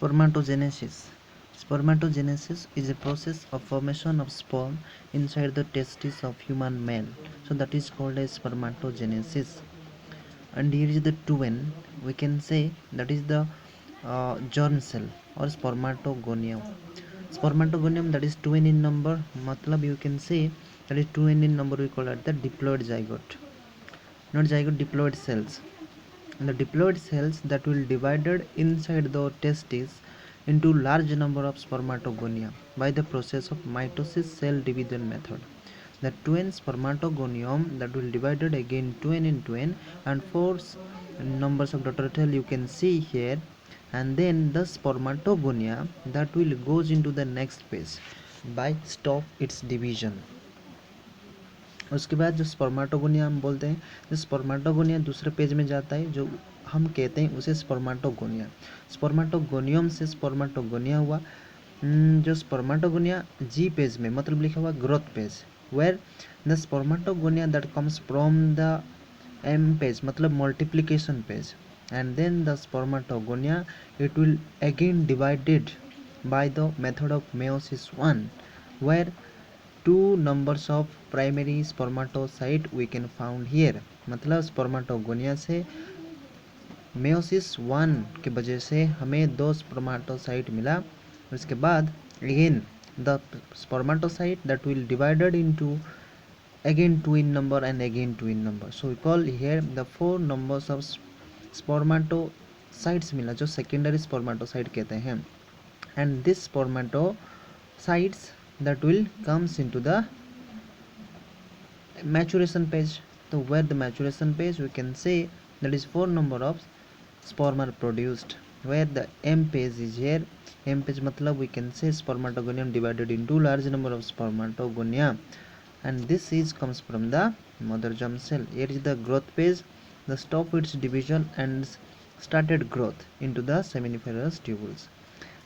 Spermatogenesis. Spermatogenesis is a process of formation of sperm inside the testes of human male. So that is called as spermatogenesis. And here is the twin. We can say that is the germ cell or spermatogonium. Spermatogonium, that is twin in number. Matlab you can say that is twin in number. We call it the diploid zygote. Not zygote, diploid cells. The diploid cells that will divided inside the testes into large number of spermatogonia by the process of mitosis cell division method. The twin spermatogonium that will divided again twin in twin and four numbers of daughter cell you can see here, and then the spermatogonia that will goes into the next phase by stop its division. उसके बाद जो स्पर्माटोगोनिया हम बोलते हैं, जो स्पर्माटोगोनिया दूसरे page में जाता है जो हम कहते हैं उसे स्पर्माटोगोनिया। स्पर्माटोगोनियम से स्पर्माटोगोनिया हुआ। जो स्पर्माटोगोनिया जी पेज में मतलब लिखा हुआ growth page, where the spermatogonia that comes from the M page मतलब multiplication page, and then the spermatogonia it will again divided by the method of meiosis 1 where two numbers of primary spermatocyte we can found here। मतलब स्पर्माटोगोनिया से meiosis 1 की वजह से हमें दो स्पर्माटोसाइट मिला। उसके बाद again the spermatocyte that will divided into again two in number and again two in number, so we call here the four numbers of spermatocytes मिला जो secondary spermatocyte कहते हैं। And this spermatocytes that will comes into the maturation page, so where the maturation page we can say that is four number of sperm are produced, where the M page is here। M page मतलब we can say spermatogonium divided into large number of spermatogonia, and this is comes from the mother germ cell। Here is the growth page, the stop its division and started growth into the seminiferous tubules,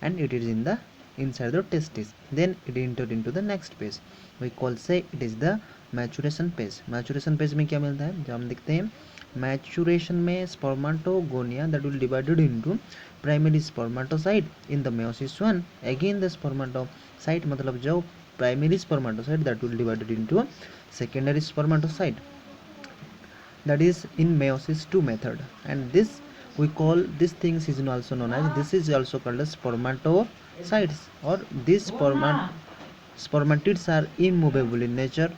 and it is in the inside the testis, then it entered into the next phase, we call say it is the maturation phase। maturation phase में क्या मिलता है, जब हम देखते हैं maturation में spermatogonia that will divided into primary spermatocyte in the meiosis 1, again the spermatocyte मतलब जो primary spermatocyte that will divided into secondary spermatocyte, that is in meiosis 2 method, and this we call this things is also known as, this is also called as spermatocytes, or these spermatids are immovable in nature,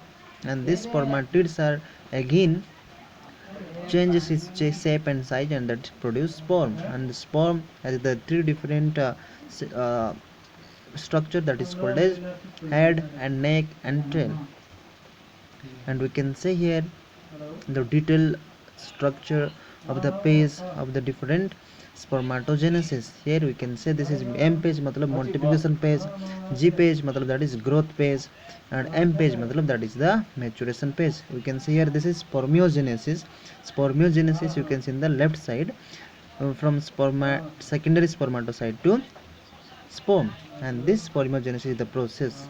and these spermatids are again changes its shape and size and that produce sperm, and the sperm has the three different structure that is called as head and neck and tail, and we can say here the detailed structure of the page of the different spermatogenesis। Here we can say this is M page मतलब multiplication page, G page मतलब that is growth page, and M page मतलब that is the maturation page। We can see here this is spermiogenesis। Spermiogenesis you can see in the left side, from secondary spermatocyte to sperm, and this spermiogenesis is the process